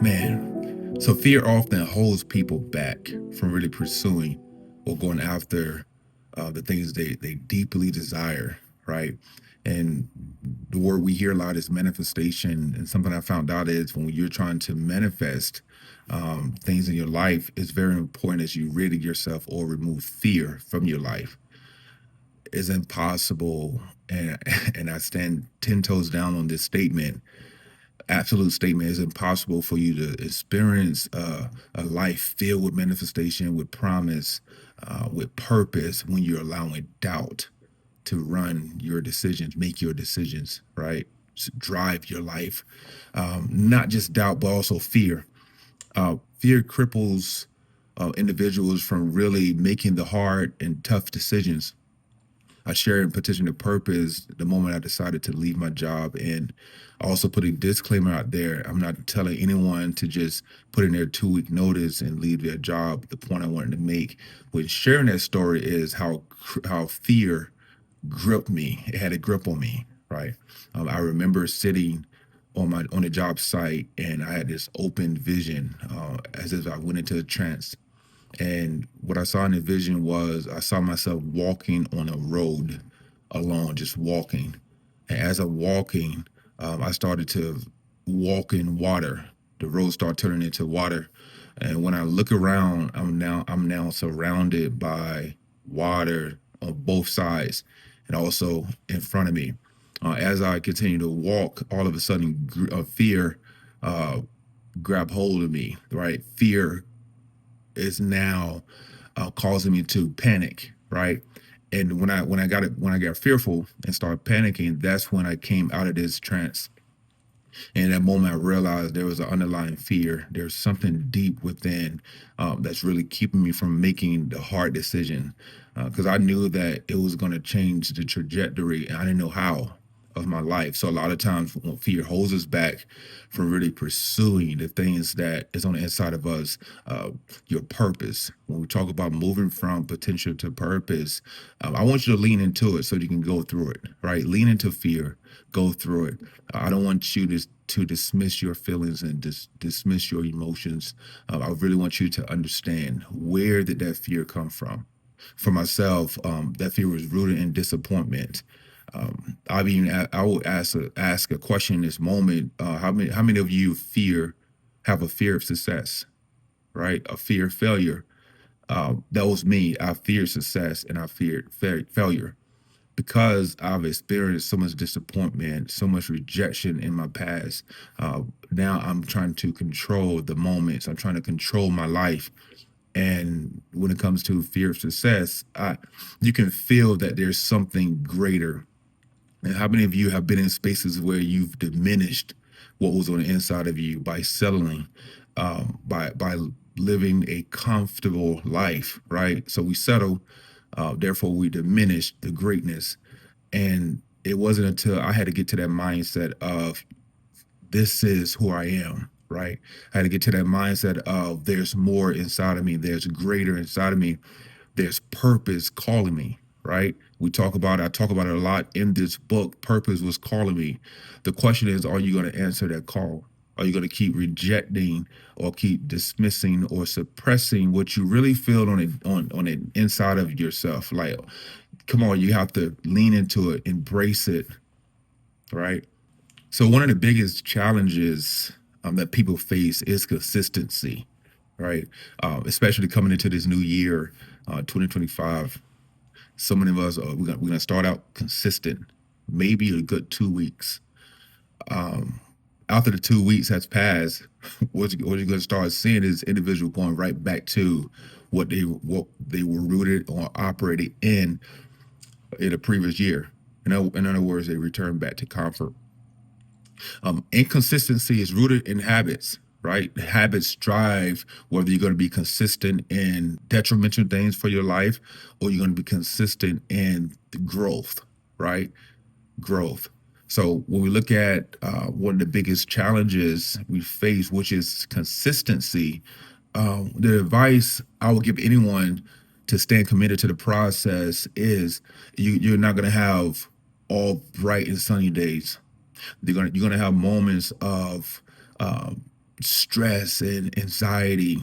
Man, so fear often holds people back from really pursuing or going after the things they deeply desire, right? And the word we hear a lot is manifestation. And something I found out is when you're trying to manifest things in your life, it's very important as you rid yourself or remove fear from your life. It's impossible, and and I stand 10 toes down on this statement, absolute statement. It's impossible for you to experience a life filled with manifestation, with promise, with purpose when you're allowing doubt to run your decisions, make your decisions, right? Drive your life. Not just doubt, but also fear. Fear cripples individuals from really making the hard and tough decisions. I shared in Petition to Purpose the moment I decided to leave my job, and also put a disclaimer out there. I'm not telling anyone to just put in their 2 week notice and leave their job. The point I wanted to make with sharing that story is how fear gripped me. It had a grip on me, right? I remember sitting on the job site, and I had this open vision, as if I went into a trance. And what I saw in the vision was I saw myself walking on a road alone, just walking. And as I'm walking, I started to walk in water. The road started turning into water. And when I look around, I'm now surrounded by water on both sides and also in front of me. As I continue to walk, all of a sudden, fear uh, grabbed hold of me. Right, fear is now causing me to panic, right? And when I got fearful and started panicking, that's when I came out of this trance. And in that moment, I realized there was an underlying fear. There's something deep within that's really keeping me from making the hard decision, because I knew that it was going to change the trajectory, and I didn't know how of my life. So a lot of times, when fear holds us back from really pursuing the things that is on the inside of us, uh, your purpose. When we talk about moving from potential to purpose, I want you to lean into it so you can go through it. Right, lean into fear, go through it. I don't want you to dismiss your feelings and dismiss your emotions. I really want you to understand, where did that fear come from? For myself, that fear was rooted in disappointment. I will ask a question in this moment. How many of you have a fear of success, right? A fear of failure. That was me. I feared success and I feared failure because I've experienced so much disappointment, so much rejection in my past. Uh, Now I'm trying to control the moments. I'm trying to control my life. And when it comes to fear of success, you can feel that there's something greater. And how many of you have been in spaces where you've diminished what was on the inside of you by settling, by living a comfortable life, right? So we settle, therefore we diminish the greatness. And it wasn't until I had to get to that mindset of, this is who I am, right? I had to get to that mindset of, there's more inside of me, there's greater inside of me, there's purpose calling me, right? I talk about it a lot in this book. Purpose was calling me. The question is, are you going to answer that call? Are you going to keep rejecting or keep dismissing or suppressing what you really feel on the inside of yourself? Like, come on, you have to lean into it, embrace it, right? So one of the biggest challenges that people face is consistency, right? Especially coming into this new year, 2025. So many of us we're gonna start out consistent, maybe a good 2 weeks. Um, After the 2 weeks has passed, what you're gonna start seeing is individual going right back to what they were rooted or operated in a previous year. In other words, they return back to comfort. Inconsistency is rooted in habits, right? Habits drive whether you're going to be consistent in detrimental things for your life, or you're going to be consistent in the growth, right? Growth. So when we look at one of the biggest challenges we face, which is consistency, the advice I would give anyone to staying committed to the process is, you're not going to have all bright and sunny days. You're gonna have moments of stress and anxiety.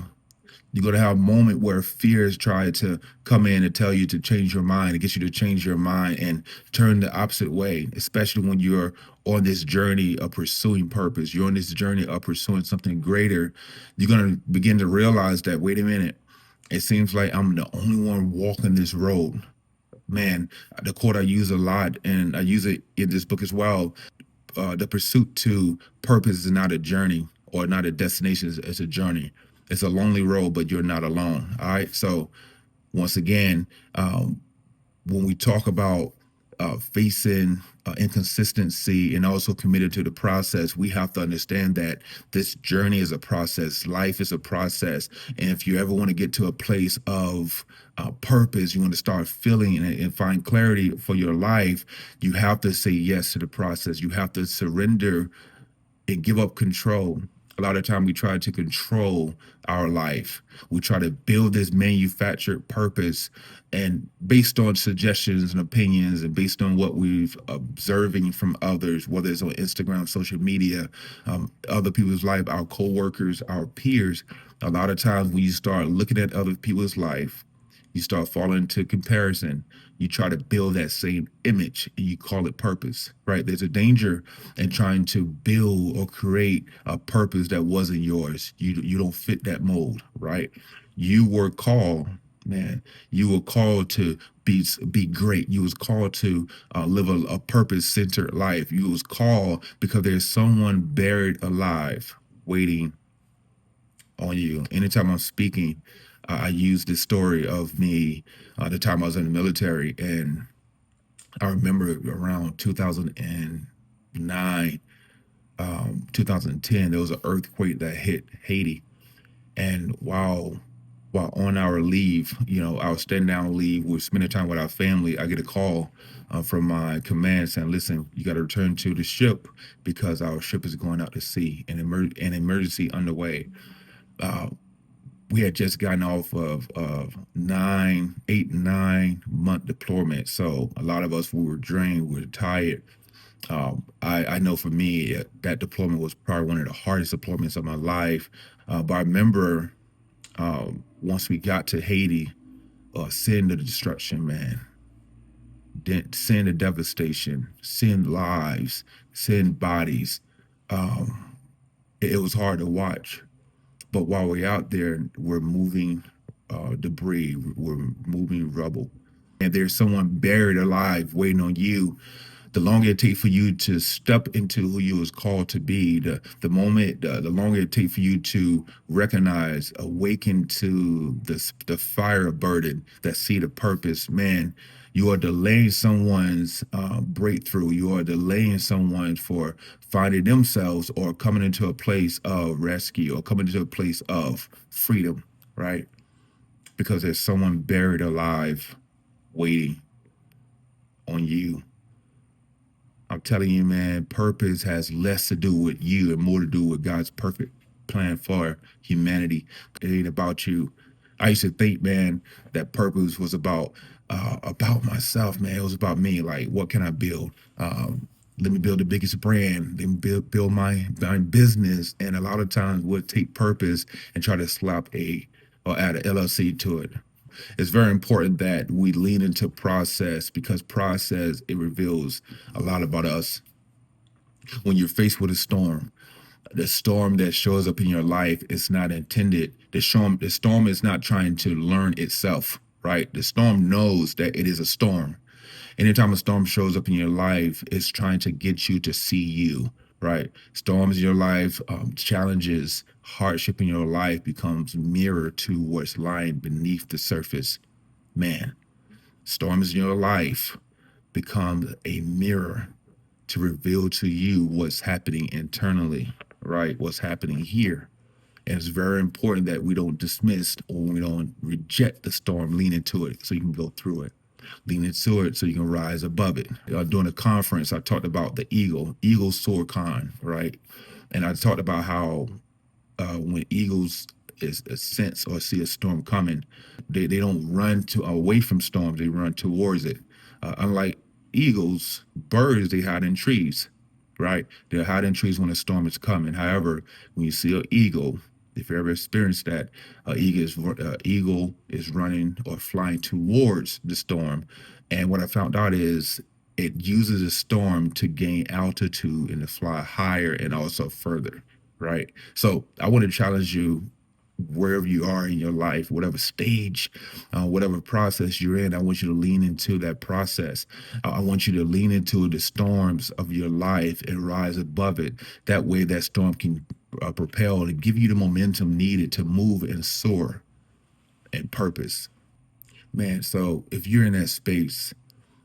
You're going to have a moment where fears try to come in and tell you to change your mind, and get you to change your mind and turn the opposite way, especially when you're on this journey of pursuing purpose. You're on this journey of pursuing something greater. You're going to begin to realize that, wait a minute, it seems like I'm the only one walking this road. Man, the quote I use a lot, and I use it in this book as well. The pursuit to purpose is not a journey or not a destination, it's a journey. It's a lonely road, but you're not alone. All right. So once again, when we talk about facing inconsistency and also committed to the process, we have to understand that this journey is a process. Life is a process. And if you ever want to get to a place of purpose, you want to start feeling and find clarity for your life, you have to say yes to the process. You have to surrender and give up control. A lot of time we try to control our life. We try to build this manufactured purpose, and based on suggestions and opinions and based on what we've observing from others, whether it's on Instagram, social media, other people's life, our coworkers, our peers. A lot of times when you start looking at other people's life, you start falling into comparison. You try to build that same image and you call it purpose, right? There's a danger in trying to build or create a purpose that wasn't yours. You don't fit that mold, right? You were called, man. You were called to be great. You was called to live a purpose-centered life. You was called because there's someone buried alive waiting on you. Anytime I'm speaking, I use this story of me, the time I was in the military, and I remember around 2009, 2010, there was an earthquake that hit Haiti, and while on our leave, our stand down leave, we're spending time with our family. I get a call from my command saying, "Listen, you got to return to the ship because our ship is going out to sea, and an emergency underway." We had just gotten off of 8, 9 month deployment. So a lot of us, we were drained, we were tired. I know for me, that deployment was probably one of the hardest deployments of my life. But I remember once we got to Haiti, seeing the destruction, man, seeing the devastation, seeing lives, seeing bodies, it was hard to watch. But while we're out there, we're moving debris, we're moving rubble, and there's someone buried alive waiting on you. The longer it takes for you to step into who you was called to be, the longer it takes for you to recognize, awaken to the fire of burden, that seed of purpose, man, you are delaying someone's breakthrough. You are delaying someone for finding themselves or coming into a place of rescue or coming into a place of freedom, right? Because there's someone buried alive waiting on you. I'm telling you, man, purpose has less to do with you and more to do with God's perfect plan for humanity. It ain't about you. I used to think, man, that purpose was about myself, man. It was about me. Like, what can I build? Let me build the biggest brand. Let me build my business. And a lot of times we'll take purpose and try to slap or add an LLC to it. It's very important that we lean into process, because process, it reveals a lot about us. When you're faced with a storm, the storm that shows up in your life is not intended. The storm is not trying to learn itself, right? The storm knows that it is a storm. Anytime a storm shows up in your life, it's trying to get you to see you, right? Storms in your life, challenges, hardship in your life becomes mirror to what's lying beneath the surface. Man, storms in your life become a mirror to reveal to you what's happening internally, right? What's happening here. And it's very important that we don't dismiss or we don't reject the storm, lean into it so you can go through it. Lean into it so you can rise above it. During a conference, I talked about the eagle soar con, right? And I talked about how when eagles sense or see a storm coming, they don't run away from storms, they run towards it. Unlike eagles, birds, they hide in trees. right? They're hiding trees when a storm is coming. However, when you see an eagle, if you ever experienced that, eagle is running or flying towards the storm. And what I found out is it uses a storm to gain altitude and to fly higher and also further, right? So I want to challenge you wherever you are in your life, whatever stage, whatever process you're in. I want you to lean into that process. I want you to lean into the storms of your life and rise above it. That way, that storm can propel and give you the momentum needed to move and soar and purpose. Man, so if you're in that space,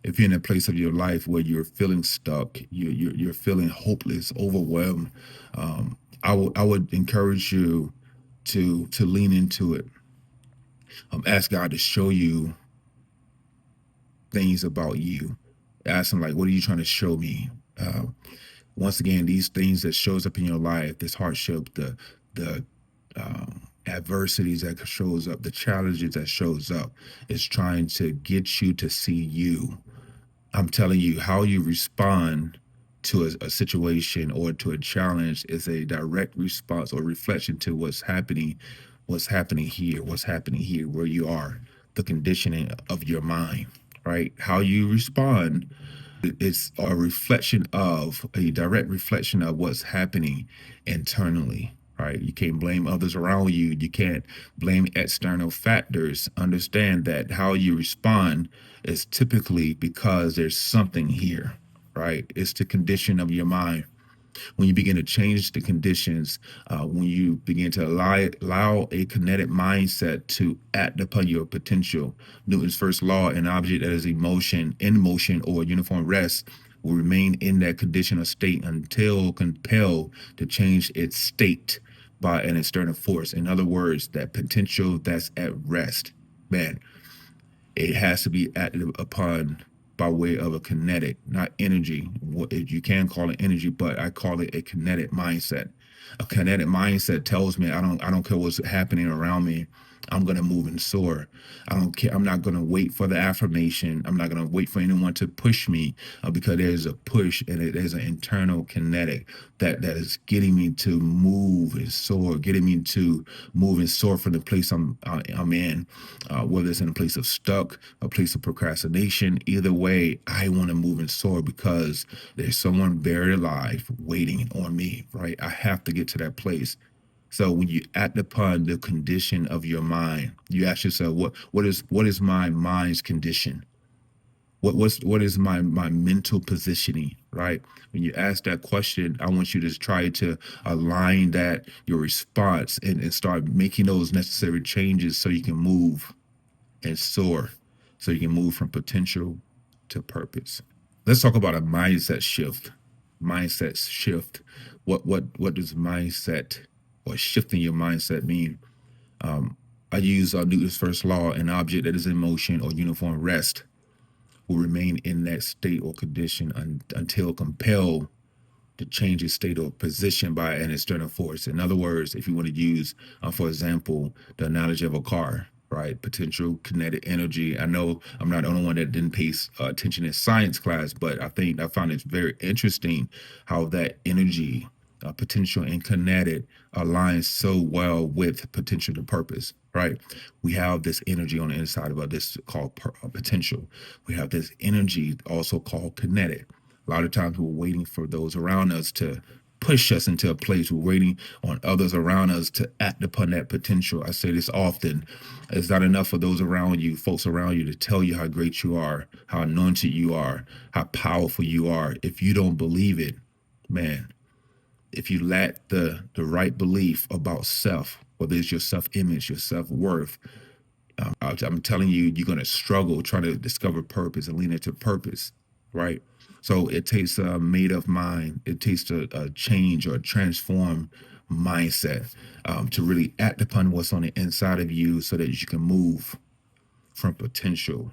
if you're in a place of your life where you're feeling stuck, you're feeling hopeless, overwhelmed, I would encourage you to lean into it. Ask God to show you things about you. Ask him, like, what are you trying to show me? Once again, these things that shows up in your life, this hardship, the adversities that shows up, the challenges that shows up, is trying to get you to see you. I'm telling you, how you respond to a situation or to a challenge is a direct response or reflection to what's happening here, where you are, the conditioning of your mind, right? How you respond, it's a direct reflection of what's happening internally, right? You can't blame others around you. You can't blame external factors. Understand that how you respond is typically because there's something here, right? It's the condition of your mind. When you begin to change the conditions, when you begin to allow a kinetic mindset to act upon your potential, Newton's first law, an object that is in motion or uniform rest, will remain in that condition or state until compelled to change its state by an external force. In other words, that potential that's at rest, man, it has to be acted upon by way of a kinetic, not energy. You can call it energy, but I call it a kinetic mindset. A kinetic mindset tells me I don't care what's happening around me. I'm gonna move and soar. I don't care. I'm not gonna wait for the affirmation. I'm not gonna wait for anyone to push me, because there's a push and there's an internal kinetic that is getting me to move and soar, getting me to move and soar from the place I'm in, whether it's in a place of stuck, a place of procrastination. Either way, I want to move and soar because there's someone buried alive waiting on me, right? I have to get to that place. So when you act upon the condition of your mind, you ask yourself, what is my mind's condition? What is my mental positioning, right? When you ask that question, I want you to try to align that your response and start making those necessary changes so you can move and soar, so you can move from potential to purpose. Let's talk about a mindset shift. Mindset shift. What does mindset or shifting your mindset mean? I use Newton's first law: an object that is in motion or uniform rest will remain in that state or condition until compelled to change its state or position by an external force. In other words, if you want to use, for example, the analogy of a car, right? Potential kinetic energy. I know I'm not the only one that didn't pay attention in science class, but I found it very interesting how that energy, potential and kinetic, aligns so well with potential to purpose, right? We have this energy on the inside of us, this called potential. We have this energy also called kinetic. A lot of times we're waiting for those around us to push us into a place. We're waiting on others around us to act upon that potential. I say this often. It's not enough for those around you, folks around you, to tell you how great you are, how anointed you are, how powerful you are. If you don't believe it, man, if you lack the right belief about self, whether it's your self-image, your self-worth, I'm telling you, you're going to struggle trying to discover purpose and lean into purpose, right? So it takes a made up mind. It takes a change or a transform mindset, to really act upon what's on the inside of you so that you can move from potential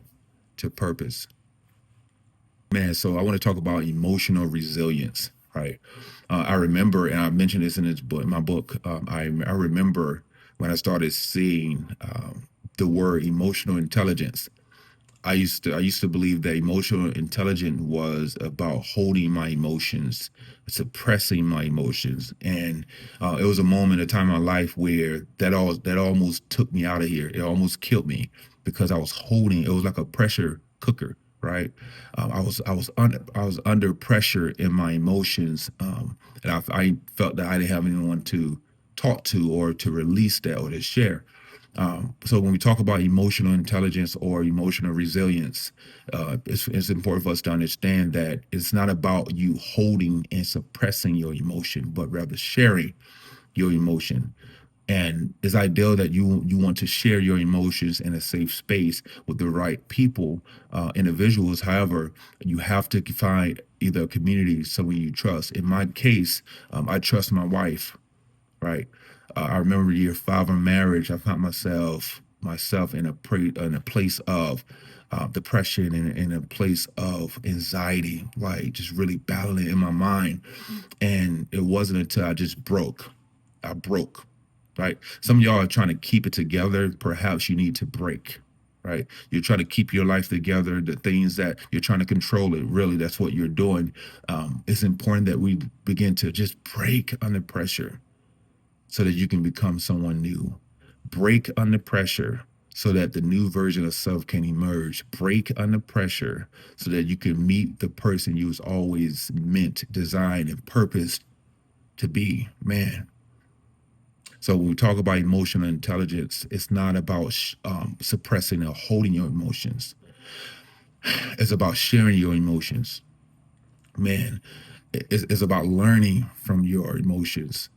to purpose. Man, so I want to talk about emotional resilience, right? I remember, and I mentioned this in my book. I remember when I started seeing the word emotional intelligence. I used to believe that emotional intelligence was about holding my emotions, suppressing my emotions, and it was a moment, a time in my life where that almost took me out of here. It almost killed me because I was holding. It was like a pressure cooker, right? I was under pressure in my emotions, and I felt that I didn't have anyone to talk to or to release that or to share. So when we talk about emotional intelligence or emotional resilience, it's important for us to understand that it's not about you holding and suppressing your emotion, but rather sharing your emotion. And it's ideal that you want to share your emotions in a safe space with the right people, individuals. However, you have to find either a community, someone you trust. In my case, I trust my wife, right? I remember year 5 of marriage, I found myself in a place of depression and in a place of anxiety, like just really battling in my mind. And it wasn't until I just broke. I broke, right? Some of y'all are trying to keep it together. Perhaps you need to break, right? You're trying to keep your life together. The things that you're trying to control it, really, that's what you're doing. It's important that we begin to just break under pressure so that you can become someone new. Break under pressure so that the new version of self can emerge. Break under pressure so that you can meet the person you was always meant, designed, and purposed to be. Man. So when we talk about emotional intelligence, it's not about suppressing or holding your emotions. It's about sharing your emotions. Man, it's about learning from your emotions.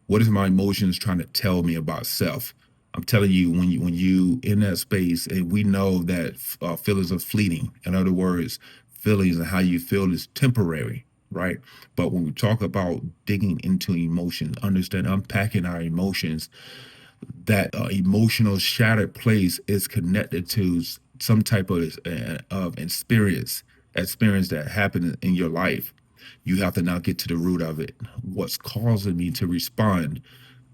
What is my emotions trying to tell me about self? I'm telling you, when you in that space, and we know that feelings are fleeting. In other words, feelings and how you feel is temporary, right? But when we talk about digging into emotions, understand unpacking our emotions, that emotional shattered place is connected to some type of experience that happened in your life. You have to now get to the root of it. What's causing me to respond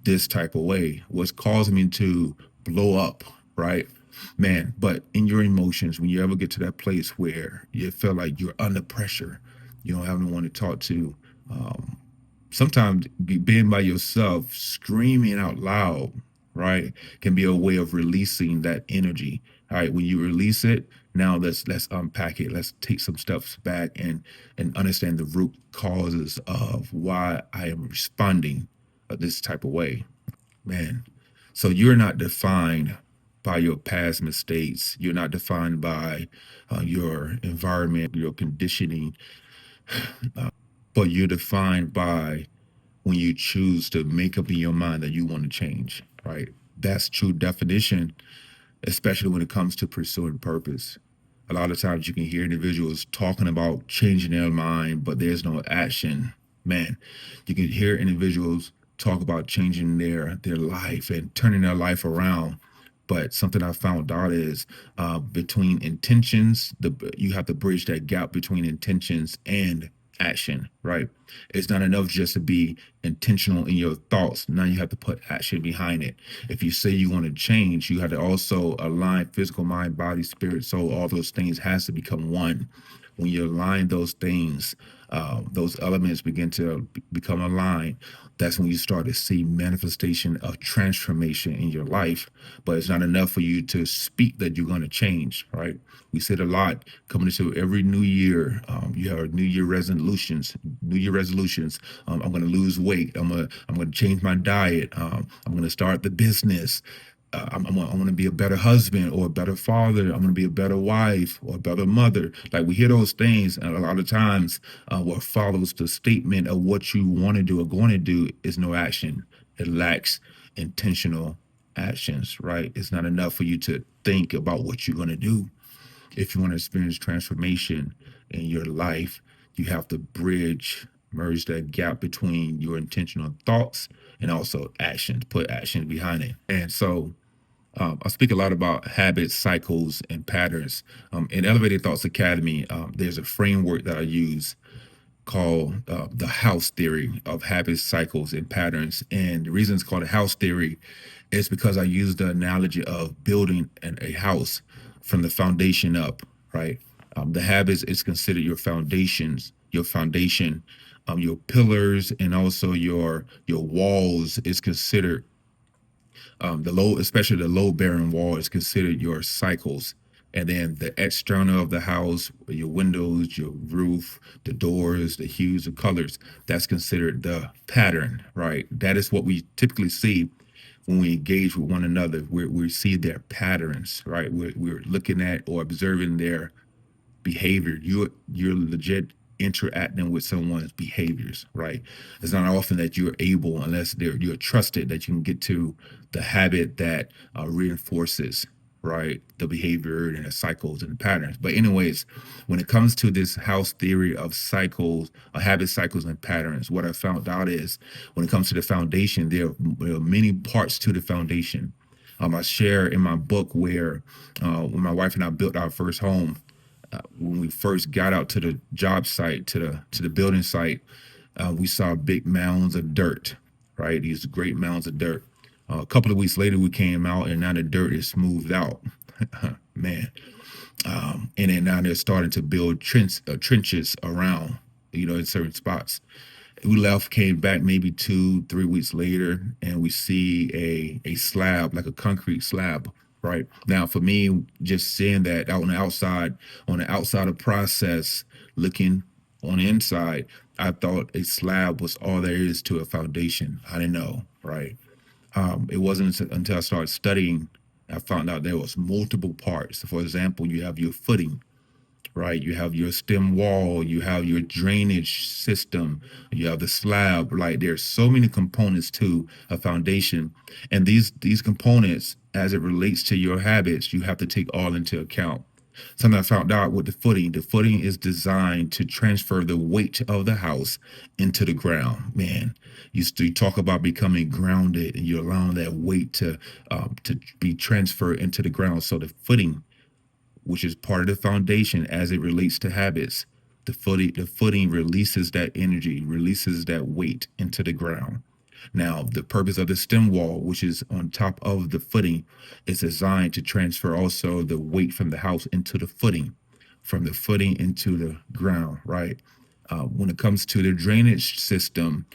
this type of way? What's causing me to blow up, right? Man, but in your emotions, when you ever get to that place where you feel like you're under pressure, you don't have anyone to talk to, um, sometimes being by yourself, screaming out loud, right, can be a way of releasing that energy. All right, when you release it, now let's unpack it. Let's take some steps back and understand the root causes of why I am responding this type of way, man. So you're not defined by your past mistakes. You're not defined by your environment, your conditioning, but you're defined by when you choose to make up in your mind that you want to change, right? That's true definition, especially when it comes to pursuing purpose. A lot of times you can hear individuals talking about changing their mind, but there's no action. Man, you can hear individuals talk about changing their life and turning their life around. But something I found out is between intentions, you have to bridge that gap between intentions and action, right? It's not enough just to be intentional in your thoughts. Now you have to put action behind it. If you say you want to change, you have to also align physical, mind, body, spirit, soul. All those things has to become one. When you align those things, those elements begin to become aligned. That's when you start to see manifestation of transformation in your life. But it's not enough for you to speak that you're going to change, right? We said a lot coming into every new year. You have New Year resolutions. New Year resolutions. I'm going to lose weight. I'm going to change my diet. I'm going to start the business. I'm going to be a better husband or a better father. I'm going to be a better wife or a better mother. Like we hear those things, and a lot of times, what follows the statement of what you want to do or going to do is no action. It lacks intentional actions, right? It's not enough for you to think about what you're going to do. If you want to experience transformation in your life, you have to merge that gap between your intentional thoughts and also actions, put action behind it. And so I speak a lot about habits, cycles, and patterns. In Elevated Thoughts Academy, there's a framework that I use called the house theory of habits, cycles, and patterns. And the reason it's called a house theory is because I use the analogy of building a house. from the foundation up, right? The habits is considered your foundation, your pillars, and also your walls is considered the low, especially the low bearing wall, is considered your cycles. And then the external of the house, your windows, your roof, the doors, the hues, the colors, that's considered the pattern, right? That is what we typically see when we engage with one another. We see their patterns, right? We're looking at or observing their behavior. You're legit interacting with someone's behaviors, right? It's not often that you're able, unless you're trusted, that you can get to the habit that reinforces, right, the behavior and the cycles and the patterns. But anyways, when it comes to this house theory of cycles, habit cycles and patterns, what I found out is when it comes to the foundation, there are many parts to the foundation. I share in my book where when my wife and I built our first home, when we first got out to the job site, to the building site, we saw big mounds of dirt, right? These great mounds of dirt. A couple of weeks later, we came out, and now the dirt is smoothed out, man. And then now they're starting to build trenches around, in certain spots. We left, came back maybe 2-3 weeks later, and we see a slab, like a concrete slab. Right now, for me, just seeing that out on the outside of process, looking on the inside, I thought a slab was all there is to a foundation. I didn't know, right? It wasn't until I started studying, I found out there was multiple parts. For example, you have your footing, right? You have your stem wall, you have your drainage system, you have the slab. Like there's so many components to a foundation, and these components, as it relates to your habits, you have to take all into account. Something I found out with the footing is designed to transfer the weight of the house into the ground. Man, you talk about becoming grounded, and you're allowing that weight to be transferred into the ground. So the footing, which is part of the foundation as it relates to habits. The footing releases that energy, releases that weight into the ground. Now, the purpose of the stem wall, which is on top of the footing, is designed to transfer also the weight from the house into the footing, from the footing into the ground, right? When it comes to the drainage system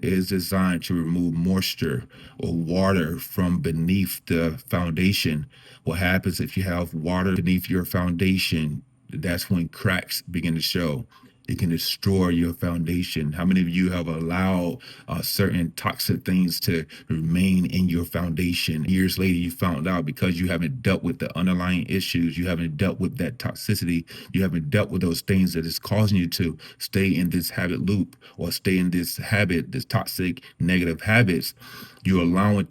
is designed to remove moisture or water from beneath the foundation. What happens if you have water beneath your foundation? That's when cracks begin to show. It can destroy your foundation. How many of you have allowed certain toxic things to remain in your foundation? Years later, you found out because you haven't dealt with the underlying issues, you haven't dealt with that toxicity, you haven't dealt with those things that is causing you to stay in this habit loop or stay in this habit, this toxic negative habits. You allow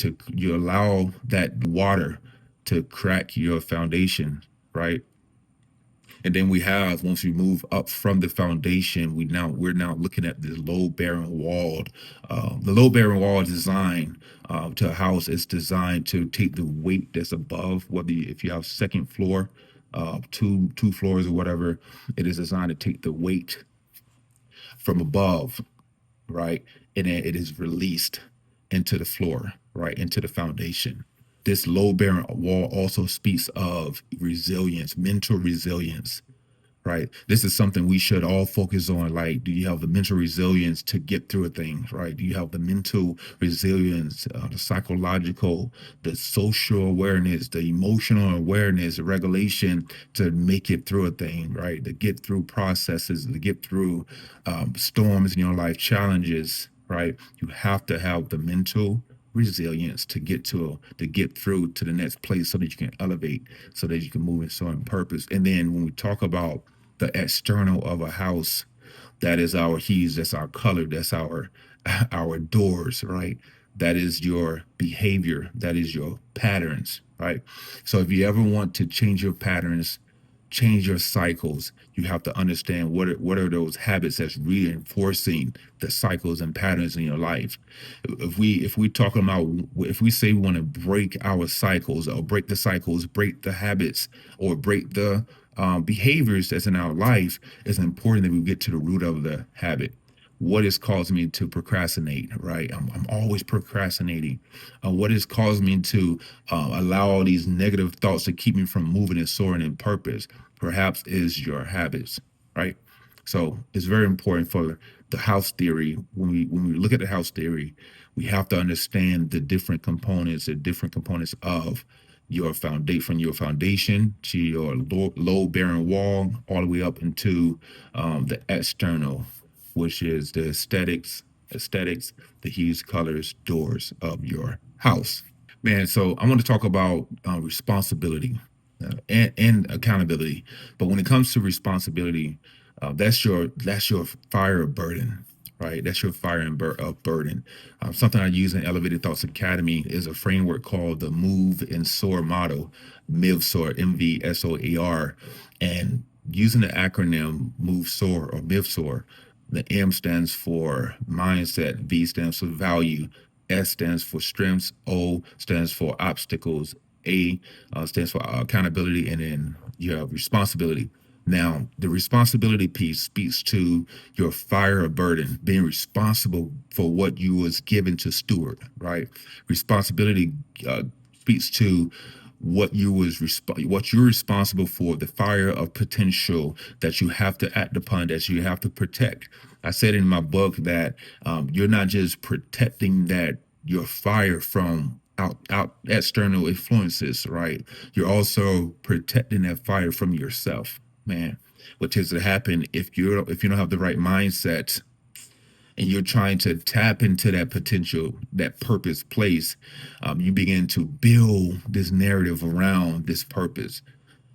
that water to crack your foundation, right? And then once we move up from the foundation, we're now looking at the low bearing wall. The low bearing wall design to a house is designed to take the weight that's above, if you have second floor, two floors or whatever, it is designed to take the weight from above, right? And then it is released into the floor, right? Into the foundation. This low bearing wall also speaks of resilience, mental resilience, right? This is something we should all focus on. Like, do you have the mental resilience to get through things, right? Do you have the mental resilience, the psychological, the social awareness, the emotional awareness, the regulation to make it through a thing, right? To get through processes, to get through storms in your life, challenges, right? You have to have the mental resilience to get through to the next place so that you can elevate, so that you can move in certain purpose. And then when we talk about the external of a house, that is our keys, that's our color, that's our doors, right? That is your behavior, that is your patterns, right? So if you ever want to change your patterns, change your cycles, you have to understand what are those habits that's reinforcing the cycles and patterns in your life. If we say we want to break our cycles, or break the cycles, break the habits, or break the behaviors that's in our life, it's important that we get to the root of the habit. what is causing me to procrastinate, right? I'm always procrastinating. What is causing me to allow all these negative thoughts to keep me from moving and soaring in purpose? Perhaps is your habits, right? So it's very important for the house theory. When we look at the house theory, we have to understand the different components of your foundation, from your foundation to your load bearing wall, all the way up into the external, which is the aesthetics, the hues, colors, doors of your house. Man, so I want to talk about responsibility and accountability. But when it comes to responsibility, that's your fire of burden, right? That's your fire and of burden. Something I use in Elevated Thoughts Academy is a framework called the Move and Soar model, MIVSOAR, MVSOAR, and using the acronym Move Soar or MIVSOAR. The M stands for mindset, V stands for value, S stands for strengths, O stands for obstacles, A stands for accountability, and then you have responsibility. Now, the responsibility piece speaks to your fire or burden, being responsible for what you was given to steward, right? Responsibility speaks to what you're responsible for, the fire of potential that you have to act upon, that you have to protect. I said in my book that you're not just protecting that your fire from out external influences, right? You're also protecting that fire from yourself, man. What tends to happen if you don't have the right mindset and you're trying to tap into that potential, that purpose place, you begin to build this narrative around this purpose.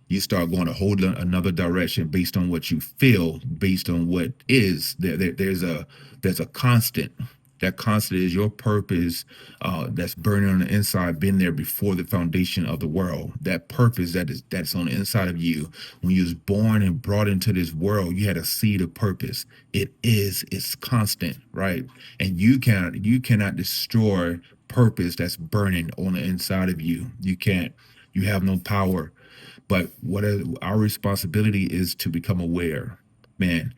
You start going a another direction based on what you feel, based on what is. There's a constant. That constant is your purpose that's burning on the inside, been there before the foundation of the world. That purpose that's on the inside of you. When you was born and brought into this world, you had a seed of purpose. It's constant, right? And you cannot destroy purpose that's burning on the inside of you. You can't. You have no power. But our responsibility is to become aware, man,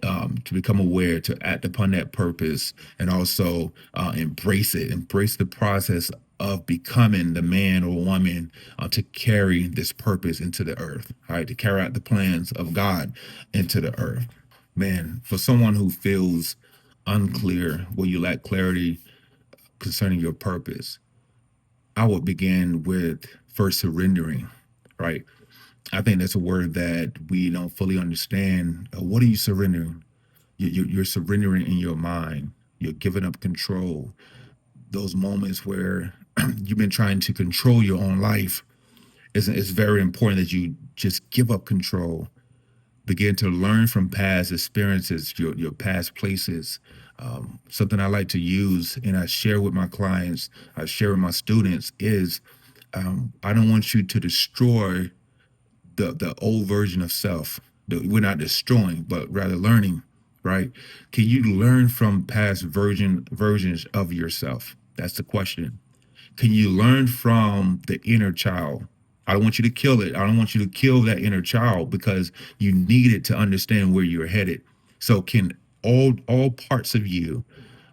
to become aware, to act upon that purpose, and also embrace the process of becoming the man or woman to carry this purpose into the earth, right? To carry out the plans of God into the earth. Man, for someone who feels unclear, where you lack clarity concerning your purpose, I would begin with first surrendering, right? I think that's a word that we don't fully understand. What are you surrendering? You're surrendering in your mind. You're giving up control. Those moments where you've been trying to control your own life, it's very important that you just give up control. Begin to learn from past experiences, your past places. Something I like to use and I share with my clients, I share with my students is I don't want you to destroy the old version of self. We're not destroying, but rather learning, right? Can you learn from past versions of yourself? That's the question. Can you learn from the inner child? I don't want you to kill it. I don't want you to kill that inner child because you need it to understand where you're headed. So can all parts of you,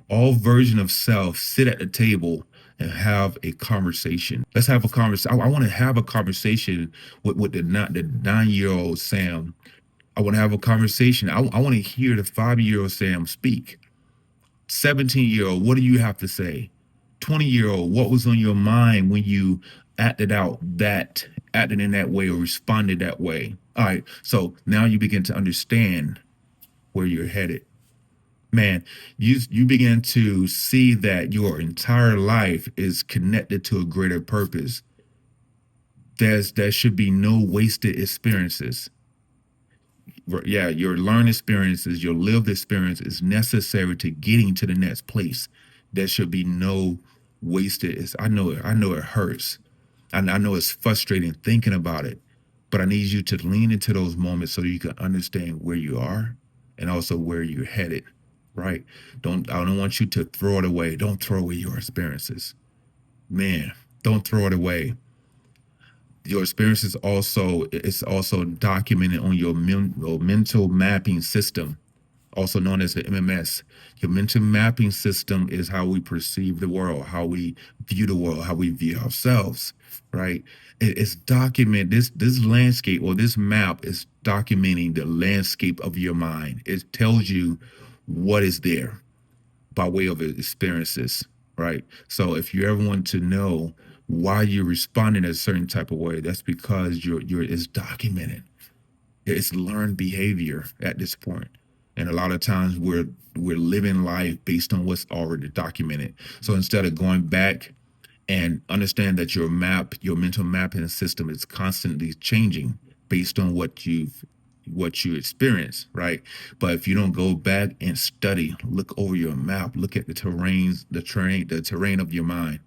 all version of self sit at the table and have a conversation. Let's have a conversation. I want to have a conversation with the 9-year-old Sam. I want to have a conversation. I want to hear the 5-year-old Sam speak. 17-year-old, what do you have to say? 20-year-old, what was on your mind when you acted in that way or responded that way? All right. So now you begin to understand where you're headed. Man, you begin to see that your entire life is connected to a greater purpose. There should be no wasted experiences. Yeah, your learned experiences, your lived experience is necessary to getting to the next place. There should be no wasted. I know it hurts. I know it's frustrating thinking about it, but I need you to lean into those moments so you can understand where you are and also where you're headed. Right? I don't want you to throw it away. Don't throw away your experiences. Man, don't throw it away. Your experiences it's also documented on your mental mapping system. also known as the MMS. Your mental mapping system is how we perceive the world, how we view the world, how we view ourselves, right? It's document this landscape, or this map is documenting the landscape of your mind. It tells you what is there by way of experiences, right? So if you ever want to know why you're responding a certain type of way, that's because you're it's documented. It's learned behavior at this point. And a lot of times we're living life based on what's already documented. So instead of going back and understand that your mental mapping system is constantly changing based on what you experience, right? But if you don't go back and study, look over your map, look at the terrain of your mind,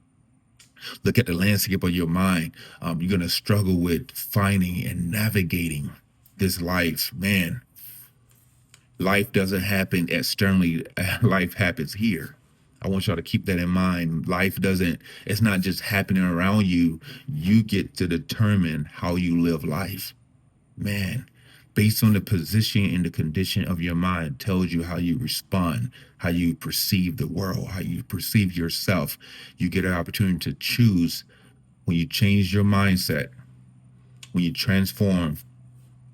look at the landscape of your mind, you're gonna struggle with finding and navigating this life. Man, life doesn't happen externally. Life happens here. I want y'all to keep that in mind. It's not just happening around you. You get to determine how you live life. Man, based on the position and the condition of your mind tells you how you respond, how you perceive the world, how you perceive yourself. You get an opportunity to choose when you change your mindset, when you transform.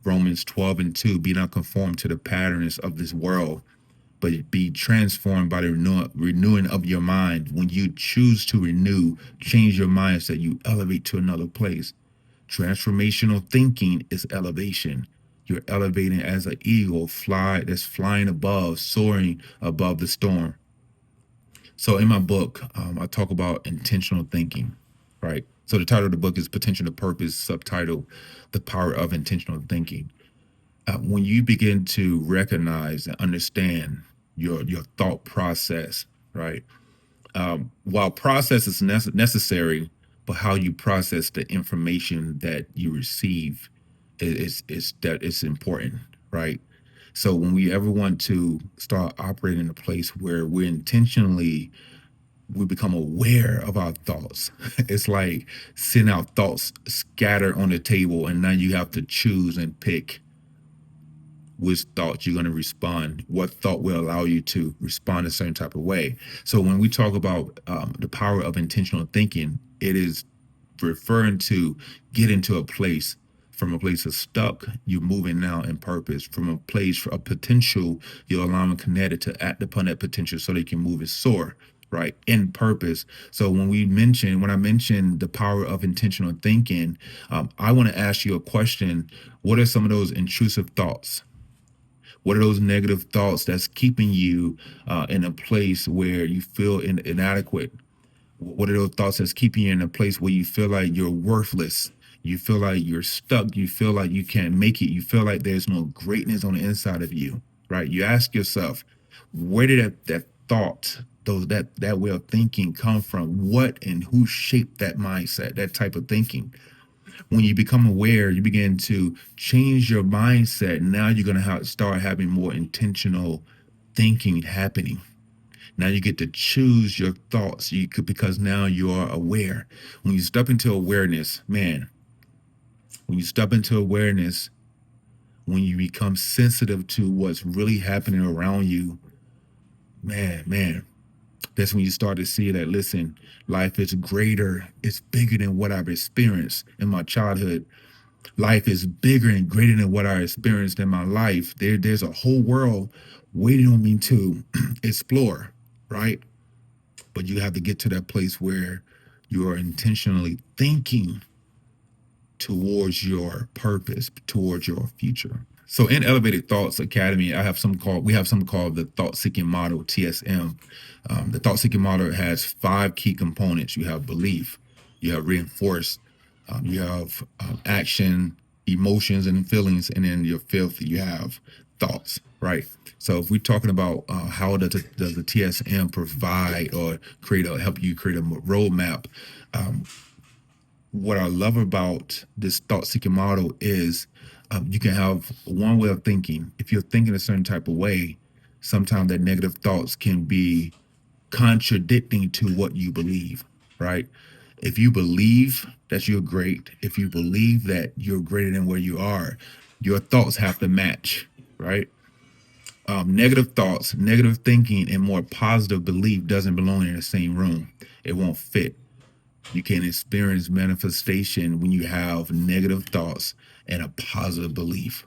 Romans 12:2, be not conformed to the patterns of this world, but be transformed by the renewing of your mind. When you choose to renew, change your mindset, you elevate to another place. Transformational thinking is elevation. You're elevating as an eagle that's flying above, soaring above the storm. So in my book, I talk about intentional thinking, right? So the title of the book is Potential to Purpose, subtitle, The Power of Intentional Thinking. When you begin to recognize and understand your thought process, right? While process is necessary, but how you process the information that you receive is important, right? So when we ever want to start operating in a place where we become aware of our thoughts. It's like seeing our thoughts scattered on the table, and now you have to choose and pick which thought you're going to respond, what thought will allow you to respond a certain type of way. So when we talk about the power of intentional thinking, it is referring to get into a place, from a place of stuck, you're moving now in purpose. From a place of potential, you're allowing connected to act upon that potential so they can move and soar, right? In purpose. So when I mention the power of intentional thinking, I want to ask you a question. What are some of those intrusive thoughts? What are those negative thoughts that's keeping you in a place where you feel inadequate? What are those thoughts that's keeping you in a place where you feel like you're worthless? You feel like you're stuck. You feel like you can't make it. You feel like there's no greatness on the inside of you, right? You ask yourself, where did that thought, that way of thinking come from? What and who shaped that mindset, that type of thinking? When you become aware, you begin to change your mindset. Now you're going to start having more intentional thinking happening. Now you get to choose your thoughts. Because now you are aware. When you step into awareness, man, when you step into awareness, when you become sensitive to what's really happening around you, man, that's when you start to see that, listen, life is greater. It's bigger than what I've experienced in my childhood. Life is bigger and greater than what I experienced in my life. There's a whole world waiting on me to explore, right? But you have to get to that place where you are intentionally thinking towards your purpose, towards your future. So in Elevated Thoughts Academy, we have something called the Thought Seeking Model, TSM. The Thought Seeking Model has 5 key components. You have belief, you have reinforced, you have action, emotions and feelings, and then your fifth, you have thoughts, right? So if we're talking about how does the TSM provide or help you create a roadmap, what I love about this thought seeking model is you can have one way of thinking. If you're thinking a certain type of way, sometimes that negative thoughts can be contradicting to what you believe, right? If you believe that you're great, if you believe that you're greater than where you are, your thoughts have to match, right? Negative thoughts, negative thinking, and more positive belief doesn't belong in the same room. It won't fit. You can experience manifestation when you have negative thoughts and a positive belief.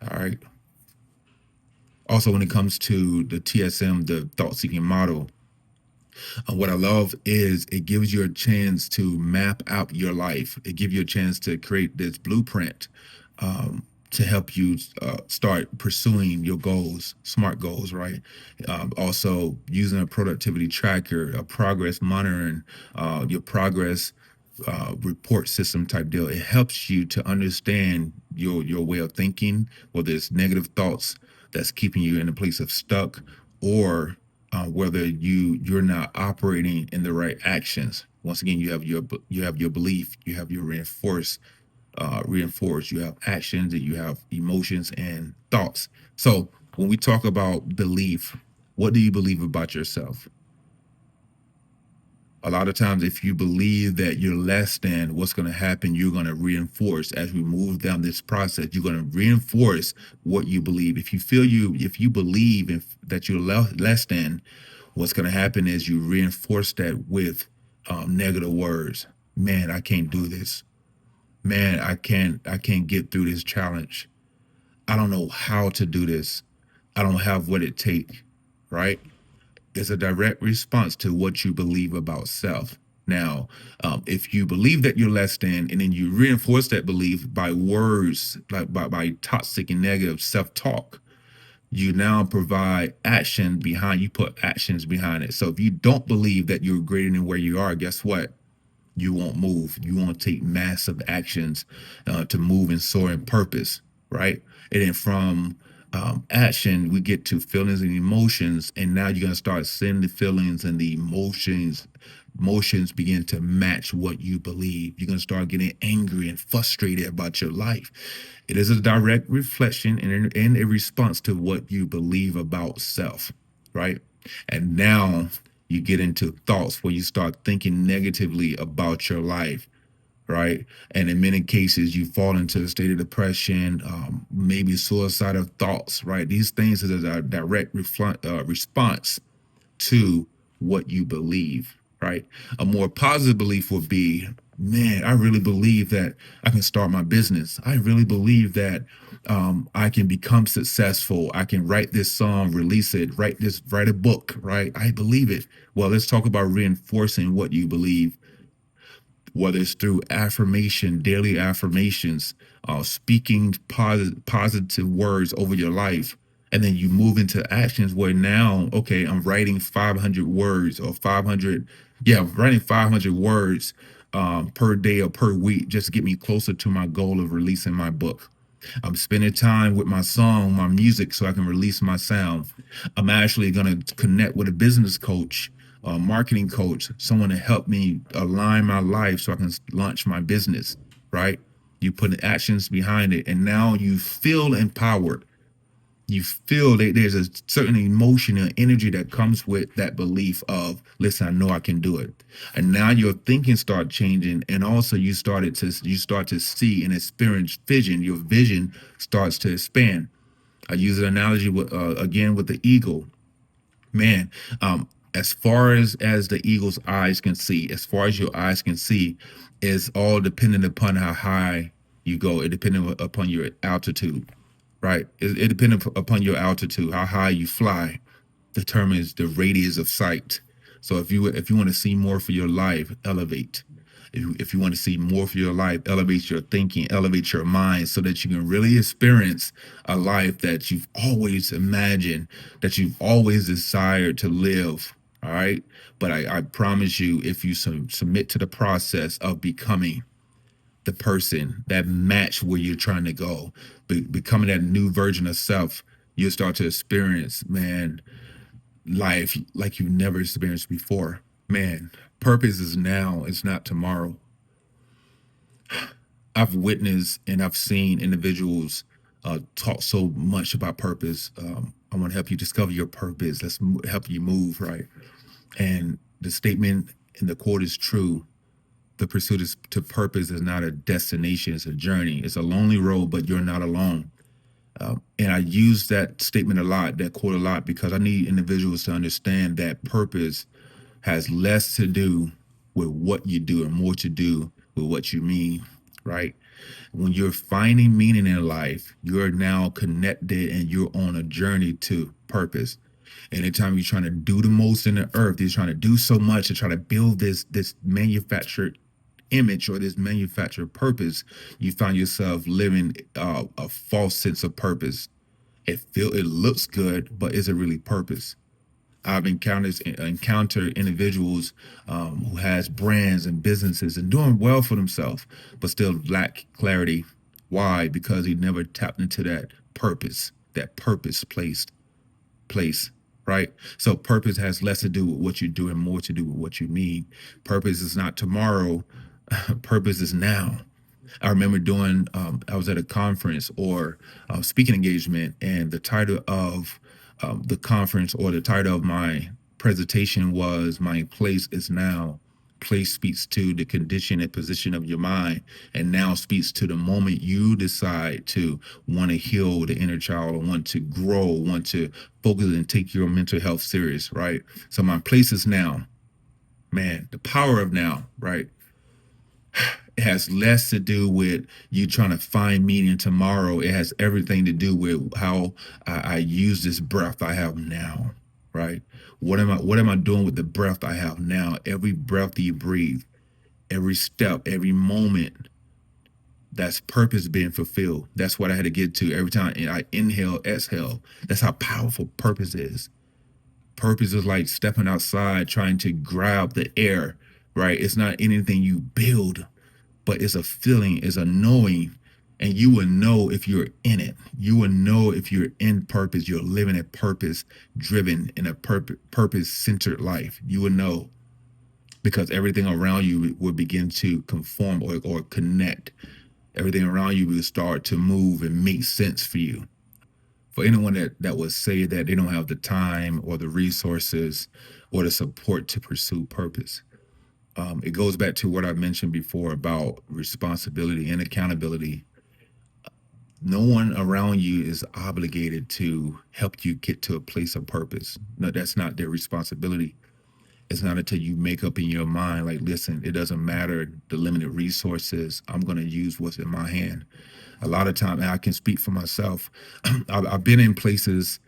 All right. Also, when it comes to the TSM, the thought seeking model, what I love is it gives you a chance to map out your life. It gives you a chance to create this blueprint to help you start pursuing your goals, smart goals, right? Also, using a productivity tracker, a progress monitoring, your progress report system type deal. It helps you to understand your way of thinking, whether it's negative thoughts that's keeping you in a place of stuck, or whether you're not operating in the right actions. Once again, you have your belief, you have your reinforce, you have actions, and you have emotions and thoughts. So when we talk about belief, what do you believe about yourself? A lot of times, if you believe that you're less than, what's going to happen, you're going to reinforce. As we move down this process, you're going to reinforce what you believe. If you believe that you're less than, what's going to happen is you reinforce that with negative words. Man, I can't do this. Man, I can't get through this challenge. I don't know how to do this. I don't have what it takes, right? It's a direct response to what you believe about self. Now, if you believe that you're less than, and then you reinforce that belief by words, like by toxic and negative self-talk, you now provide action behind, you put actions behind it. So if you don't believe that you're greater than where you are, guess what? You won't move. You won't take massive actions to move and soar in purpose, right? And then from action, we get to feelings and emotions, and now you're gonna start seeing the feelings and the emotions. Emotions begin to match what you believe. You're gonna start getting angry and frustrated about your life. It is a direct reflection and a response to what you believe about self, right? And now you get into thoughts where you start thinking negatively about your life, right? And in many cases, you fall into a state of depression, maybe suicidal thoughts, right? These things are a direct response to what you believe, right? A more positive belief would be, man, I really believe that I can start my business. I really believe that I can become successful. I can write this song, release it, write a book, right? I believe it. Well, let's talk about reinforcing what you believe, whether it's through affirmation, daily affirmations, speaking positive words over your life. And then you move into actions where now, okay, I'm writing 500 words or 500, yeah, I'm writing 500 words per day or per week just to get me closer to my goal of releasing my book. I'm spending time with my song, my music, so I can release my sound. I'm actually going to connect with a business coach, a marketing coach, someone to help me align my life so I can launch my business, right? You put actions behind it, and now you feel empowered. You feel that there's a certain emotion and energy that comes with that belief of, listen, I know I can do it. And now your thinking start changing, and also you start to see and experience vision. Your vision starts to expand. I use an analogy with again with the eagle. Man, as far as the eagle's eyes can see, as far as your eyes can see, is all dependent upon how high you go. It dependent upon your altitude, right? It depends upon your altitude. How high you fly determines the radius of sight. So if you want to see more for your life, elevate. If you want to see more for your life, elevate your thinking, elevate your mind so that you can really experience a life that you've always imagined, that you've always desired to live. All right. But I promise you, if you submit to the process of becoming the person that match where you're trying to go, becoming that new version of self, you'll start to experience, man, life like you've never experienced before. Man, purpose is now, it's not tomorrow. I've witnessed and I've seen individuals talk so much about purpose. I want to help you discover your purpose. Let's help you move, right? And the statement in the quote is true. The pursuit to purpose is not a destination, it's a journey. It's a lonely road, but you're not alone. And I use that statement a lot, that quote a lot, because I need individuals to understand that purpose has less to do with what you do and more to do with what you mean, right? When you're finding meaning in life, you're now connected and you're on a journey to purpose. Anytime you're trying to do the most in the earth, you're trying to do so much to try to build this manufactured image or this manufactured purpose, you find yourself living a false sense of purpose. It looks good, but is it really purpose? I've encountered individuals who has brands and businesses and doing well for themselves, but still lack clarity. Why? Because he never tapped into that purpose place, right? So purpose has less to do with what you do and more to do with what you need. Purpose is not tomorrow. Purpose is now. I remember I was at a conference or speaking engagement, and the title of the conference or the title of my presentation was "My Place is Now." Place speaks to the condition and position of your mind, and now speaks to the moment you decide to want to heal the inner child or want to grow, want to focus and take your mental health serious, right? So my place is now. Man, the power of now, right? It has less to do with you trying to find meaning tomorrow. It has everything to do with how I use this breath I have now, right? What am I doing with the breath I have now? Every breath that you breathe, every step, every moment, that's purpose being fulfilled. That's what I had to get to every time I inhale, exhale. That's how powerful purpose is. Purpose is like stepping outside, trying to grab the air, right? It's not anything you build, but it's a feeling, it's a knowing, and you will know if you're in it. You will know if you're in purpose, you're living a purpose driven in a purpose centered life. You will know because everything around you will begin to conform or connect. Everything around you will start to move and make sense for you. For anyone that would say that they don't have the time or the resources or the support to pursue purpose, it goes back to what I mentioned before about responsibility and accountability. No one around you is obligated to help you get to a place of purpose. No, that's not their responsibility. It's not until you make up in your mind, like, listen, it doesn't matter the limited resources. I'm going to use what's in my hand. A lot of time, and I can speak for myself. I've been in places,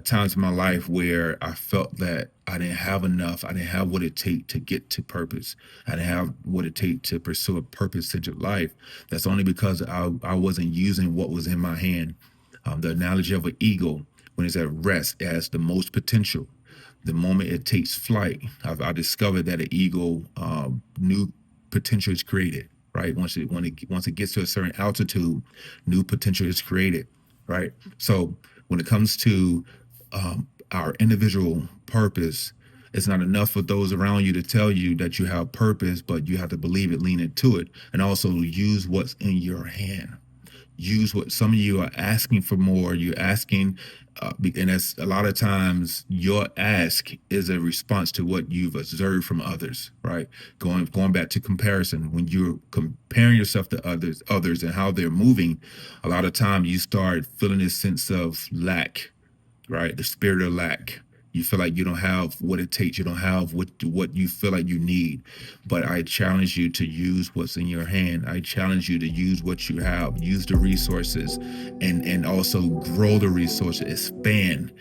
times in my life where I felt that I didn't have enough. I didn't have what it take to get to purpose. I didn't have what it take to pursue a purpose-centered life. That's only because I wasn't using what was in my hand. The analogy of an eagle, when it's at rest, it has the most potential. The moment it takes flight, I discovered that an eagle, new potential is created. Right, once it gets to a certain altitude, new potential is created. Right, so when it comes to our individual purpose, it's not enough for those around you to tell you that you have purpose, but you have to believe it, lean into it, and also use what's in your hand. Use what some of you are asking for more. You're asking, and that's a lot of times your ask is a response to what you've observed from others, right? Going back to comparison, when you're comparing yourself to others and how they're moving, a lot of times you start feeling this sense of lack, right? The spirit of lack. You feel like you don't have what it takes. You don't have what you feel like you need. But I challenge you to use what's in your hand. I challenge you to use what you have. Use the resources and also grow the resources, expand.